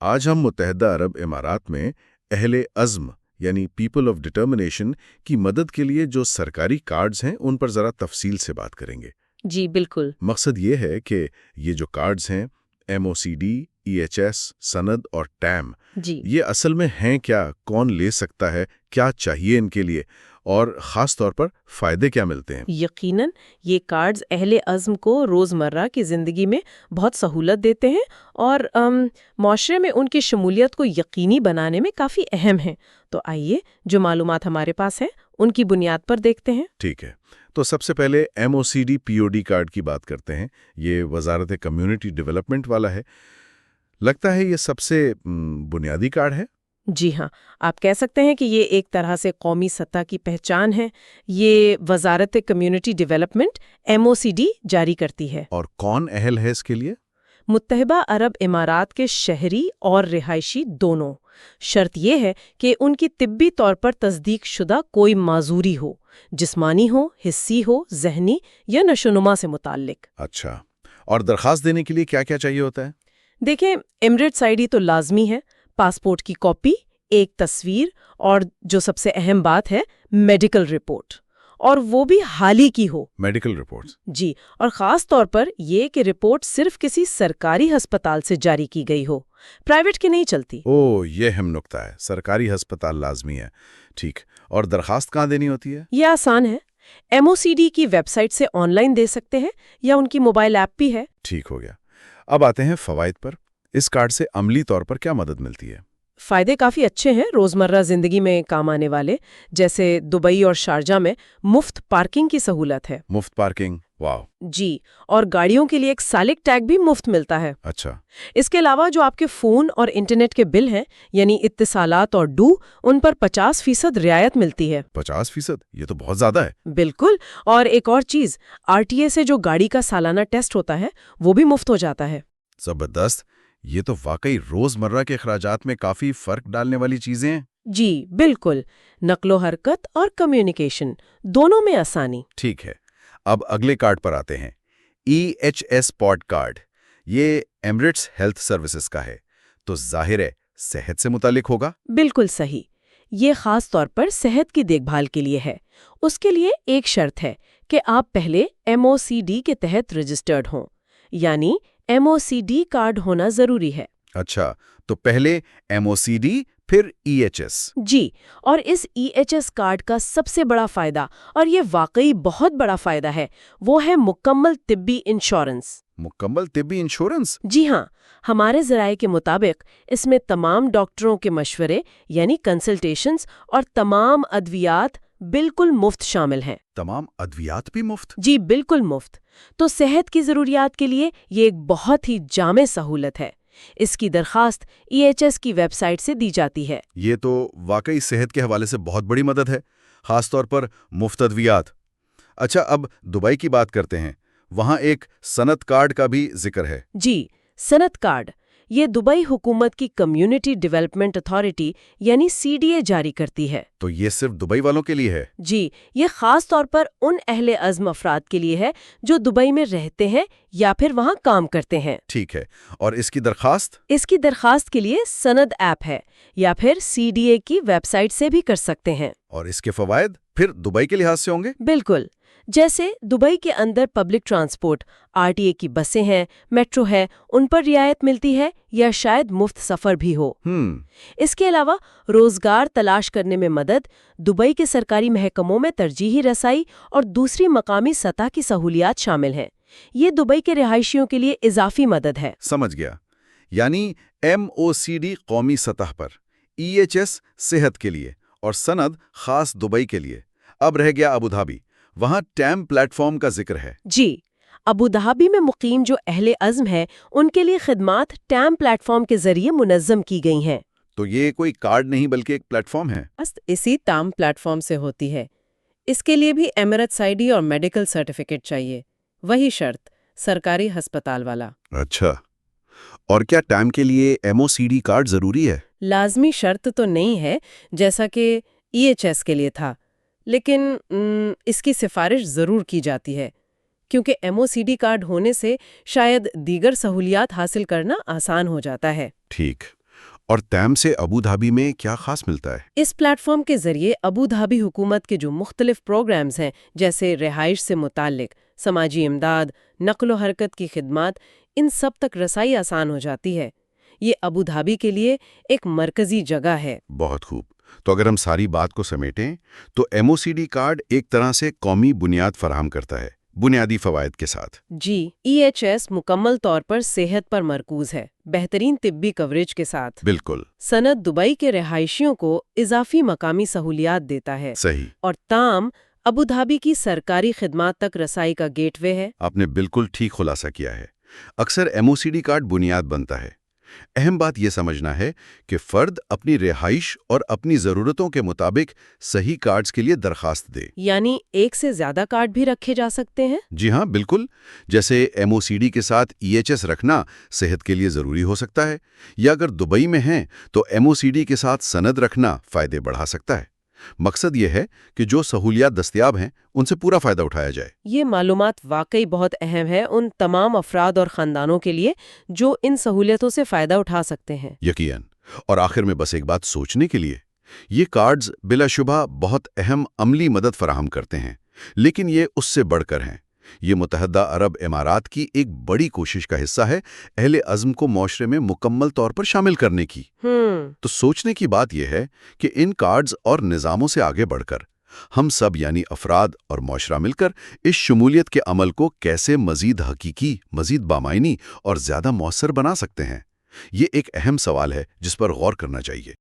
آج ہم متحدہ عرب امارات میں اہل عزم یعنی پیپل آف ڈٹرمنیشن کی مدد کے لیے جو سرکاری کارڈز ہیں ان پر ذرا تفصیل سے بات کریں گے۔ جی بالکل۔ مقصد یہ ہے کہ یہ جو کارڈز ہیں MOCD، EHS، سند اور ٹیم، جی یہ اصل میں ہیں کیا، کون لے سکتا ہے، کیا چاہیے ان کے لیے، اور خاص طور پر فائدے کیا ملتے ہیں؟ یقیناً یہ کارڈز اہل عزم کو روزمرہ کی زندگی میں بہت سہولت دیتے ہیں اور معاشرے میں ان کی شمولیت کو یقینی بنانے میں کافی اہم ہیں۔ تو آئیے جو معلومات ہمارے پاس ہیں ان کی بنیاد پر دیکھتے ہیں۔ ٹھیک ہے، تو سب سے پہلے MOCD POD کارڈ کی بات کرتے ہیں۔ یہ وزارت کمیونٹی ڈیولپمنٹ والا ہے، لگتا ہے یہ سب سے بنیادی کارڈ ہے۔ جی ہاں، آپ کہہ سکتے ہیں کہ یہ ایک طرح سے قومی سطح کی پہچان ہے۔ یہ وزارت کمیونٹی ڈیولپمنٹ MOCD جاری کرتی ہے۔ اور کون اہل ہے اس کے لیے؟ متحدہ عرب امارات کے شہری اور رہائشی دونوں۔ شرط یہ ہے کہ ان کی طبی طور پر تصدیق شدہ کوئی معذوری ہو، جسمانی ہو، حسی ہو، ذہنی یا نشوونما سے متعلق۔ اچھا، اور درخواست دینے کے لیے کیا کیا چاہیے ہوتا ہے؟ دیکھیں، ایمریٹس ID تو لازمی ہے، پاسپورٹ کی کاپی، ایک تصویر اور جو سب سے اہم بات ہے میڈیکل رپورٹ، اور وہ بھی حال ہی کی ہو۔ Medical reports? جی، اور خاص طور پر یہ کہ رپورٹ صرف کسی سرکاری ہسپتال سے جاری کی گئی ہو، پرائیویٹ کی نہیں چلتی۔ یہ اہم نکتہ ہے، سرکاری ہسپتال لازمی ہے۔ ٹھیک، اور درخواست کہاں دینی ہوتی ہے؟ یہ آسان ہے، MOCD کی ویب سائٹ سے آن لائن دے سکتے ہیں یا ان کی موبائل ایپ بھی ہے۔ ٹھیک ہو گیا، اب آتے ہیں فوائد پر۔ اس کارڈ سے عملی طور پر کیا مدد ملتی ہے؟ فائدے کافی اچھے ہیں روزمرہ زندگی میں کام آنے والے، جیسے دبئی اور شارجہ میں مفت پارکنگ کی سہولت ہے۔ مفت پارکنگ؟ واو! جی، اور گاڑیوں کے لیے ایک سالک ٹیگ بھی مفت ملتا ہے۔ اچھا، اس کے علاوہ جو آپ کے فون اور انٹرنیٹ کے بل ہیں یعنی اتصالات اور ان پر 50% رعایت ملتی ہے۔ 50%؟ یہ تو بہت زیادہ ہے۔ بالکل، اور ایک اور چیز، RTA سے جو گاڑی کا سالانہ ٹیسٹ ہوتا ہے وہ بھی مفت ہو جاتا ہے۔ زبردست! یہ تو واقعی روزمرہ کے اخراجات میں کافی فرق ڈالنے والی چیزیں ہیں۔ جی بالکل، نقل و حرکت اور کمیونیکیشن دونوں میں آسانی۔ ٹھیک ہے، اب اگلے کارڈ پر آتے ہیں، EHS پوڈ کارڈ۔ یہ ایمریٹس ہیلتھ سروسز کا ہے، تو ظاہر ہے صحت سے متعلق ہوگا۔ بالکل صحیح، یہ خاص طور پر صحت کی دیکھ بھال کے لیے ہے۔ اس کے لیے ایک شرط ہے کہ آپ پہلے MOCD کے تحت رجسٹرڈ ہوں، یعنی MOCD کارڈ ہونا ضروری ہے۔ اچھا، تو پہلے MOCD پھر EHS۔ جی، اور اس EHS کارڈ کا سب سے بڑا فائدہ، اور یہ واقعی بہت بڑا فائدہ ہے، وہ ہے مکمل طبی انشورنس۔ مکمل طبی انشورنس؟ جی ہاں، ہمارے ذرائع کے مطابق اس میں تمام ڈاکٹروں کے مشورے یعنی کنسلٹیشنز اور تمام ادویات بالکل مفت شامل ہیں۔ تمام ادویات بھی مفت؟ جی بالکل مفت۔ تو صحت کی ضروریات کے لیے یہ ایک بہت ہی جامع سہولت ہے۔ اس کی درخواست EHS کی ویب سائٹ سے دی جاتی ہے۔ یہ تو واقعی صحت کے حوالے سے بہت بڑی مدد ہے، خاص طور پر مفت ادویات۔ اچھا، اب دبئی کی بات کرتے ہیں، وہاں ایک صنعت کارڈ کا بھی ذکر ہے۔ جی، صنعت کارڈ یہ دبئی حکومت کی کمیونٹی ڈیولپمنٹ اتھارٹی یعنی CDA جاری کرتی ہے۔ تو یہ صرف دبئی والوں کے لیے ہے؟ جی، یہ خاص طور پر ان اہل عزم افراد کے لیے ہے جو دبئی میں رہتے ہیں یا پھر وہاں کام کرتے ہیں۔ ٹھیک ہے، اور اس کی درخواست؟ اس کی درخواست کے لیے سند ایپ ہے یا پھر CDA کی ویب سائٹ سے بھی کر سکتے ہیں۔ اور اس کے فوائد پھر دبئی کے لحاظ سے ہوں گے؟ بالکل، جیسے دبئی کے اندر پبلک ٹرانسپورٹ، RTA کی بسیں ہیں، میٹرو ہے، ان پر رعایت ملتی ہے یا شاید مفت سفر بھی ہو۔ اس کے علاوہ روزگار تلاش کرنے میں مدد، دبئی کے سرکاری محکموں میں ترجیحی رسائی اور دوسری مقامی سطح کی سہولیات شامل ہیں۔ یہ دبئی کے رہائشیوں کے لیے اضافی مدد ہے۔ سمجھ گیا، یعنی MOCD قومی سطح پر، EHS صحت کے لیے اور سند خاص دبئی کے لیے۔ اب رہ گیا ابوظہبی، وہاں ٹیم پلیٹ فارم کا ذکر ہے۔ جی، ابوظہبی میں مقیم جو اہل عزم ہے ان کے لیے خدمات ٹیم پلیٹ فارم کے ذریعے منظم کی گئی ہیں۔ تو یہ کوئی کارڈ نہیں بلکہ ایک پلیٹ فارم ہے؟ اسی تام پلیٹ فارم سے ہوتی ہے۔ اس کے لیے بھی ایمریٹس ID اور میڈیکل سرٹیفکیٹ چاہیے، وہی شرط سرکاری ہسپتال والا۔ اچھا، اور کیا ٹائم کے لیے MOCD کارڈ ضروری ہے؟ لازمی شرط تو نہیں ہے جیسا کہ EHS کے لیے تھا، لیکن اس کی سفارش ضرور کی جاتی ہے کیونکہ MOCD کارڈ ہونے سے شاید دیگر سہولیات حاصل کرنا آسان ہو جاتا ہے۔ ٹھیک، اور تیم سے ابو دھابی میں کیا خاص ملتا ہے؟ اس پلیٹ فارم کے ذریعے ابو دھابی حکومت کے جو مختلف پروگرامز ہیں، جیسے رہائش سے متعلق سماجی امداد، نقل و حرکت کی خدمات، ان سب تک رسائی آسان ہو جاتی ہے۔ یہ ابو دھابی کے لیے ایک مرکزی جگہ ہے۔ بہت خوب۔ تو اگر ہم ساری بات کو سمیٹیں تو M O C D card ایک طرح سے قومی بنیاد فراہم کرتا ہے، بنیادی فوائد کے ساتھ۔ جی، ای ایچ ایس مکمل طور پر صحت پر مرکوز ہے، بہترین طبی کوریج کے ساتھ۔ بالکل سند دبئی کے رہائشیوں کو اضافی مقامی سہولیات دیتا ہے، صحیح۔ اور تام ابو دھابی کی سرکاری خدمات تک رسائی کا گیٹ وے ہے۔ آپ نے بالکل ٹھیک خلاصہ کیا ہے۔ اکثر M O C D card بنیاد بنتا ہے۔ اہم بات یہ سمجھنا ہے کہ فرد اپنی رہائش اور اپنی ضرورتوں کے مطابق صحیح کارڈز کے لیے درخواست دے۔ یعنی ایک سے زیادہ کارڈ بھی رکھے جا سکتے ہیں؟ جی ہاں، بالکل۔ جیسے ایم او سی ڈی کے ساتھ ای ایچ ایس رکھنا صحت کے لیے ضروری ہو سکتا ہے، یا اگر دبئی میں ہیں تو ایم او سی ڈی کے ساتھ سند رکھنا فائدے بڑھا سکتا ہے۔ مقصد یہ ہے کہ جو سہولیات دستیاب ہیں ان سے پورا فائدہ اٹھایا جائے۔ یہ معلومات واقعی بہت اہم ہے ان تمام افراد اور خاندانوں کے لیے جو ان سہولیتوں سے فائدہ اٹھا سکتے ہیں۔ یقیناً۔ اور آخر میں بس ایک بات سوچنے کے لیے، یہ کارڈز بلا شبہ بہت اہم عملی مدد فراہم کرتے ہیں، لیکن یہ اس سے بڑھ کر ہیں۔ یہ متحدہ عرب امارات کی ایک بڑی کوشش کا حصہ ہے اہل عزم کو معاشرے میں مکمل طور پر شامل کرنے کی۔ تو سوچنے کی بات یہ ہے کہ ان کارڈز اور نظاموں سے آگے بڑھ کر ہم سب یعنی افراد اور معاشرہ مل کر اس شمولیت کے عمل کو کیسے مزید حقیقی، مزید بامعنی اور زیادہ مؤثر بنا سکتے ہیں۔ یہ ایک اہم سوال ہے جس پر غور کرنا چاہیے۔